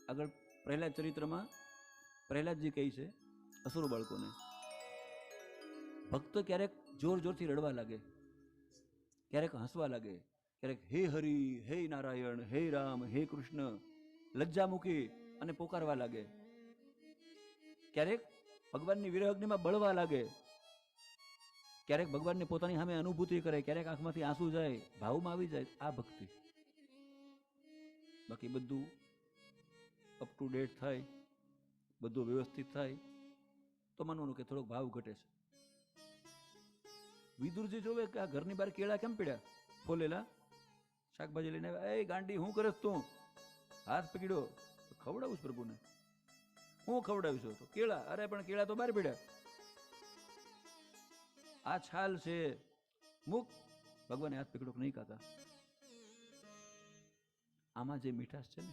આગળ પ્રહલાદ ચરિત્રમાં પ્રહલાદજી કહે છે અસુર બાળકોને, ભક્ત ક્યારેક જોર જોરથી રડવા લાગે, ક્યારેક હસવા લાગે, ક્યારેક હે હરિ, હે નારાયણ, હે રામ, હે કૃષ્ણ લજ્જા મૂકી અને પોકારવા લાગે, ક્યારેક ભગવાનની વિરહઅગ્નિમાં બળવા લાગે, ક્યારેક ભગવાનને પોતાની સામે અનુભૂતિ કરે, ક્યારેક આંખમાંથી આંસુ જાય, ભાવમાં આવી જાય, આ ભક્તિ. બાકી બધું અપ ટુ ડેટ થાય, બધું વ્યવસ્થિત થાય તો માનવાનું કે થોડોક ભાવ ઘટે છે. વિદુરજી જોવે કે આ ઘરની બહાર કેળા કેમ પડ્યા ફોલેલા, શાકભાજી લઈને આવ્યા, એ ગાંડી હું કરે તું, હાથ પકડ્યો, ખવડાવું પ્રભુને, હું ખવડાવીશું તો કેળા, અરે પણ કેળા તો બહાર પડ્યા, આ છાલ છે મુક, ભગવાને હાથ પકડ્યો કે નહીં કાકા. આમાં જે મીઠાશ છે ને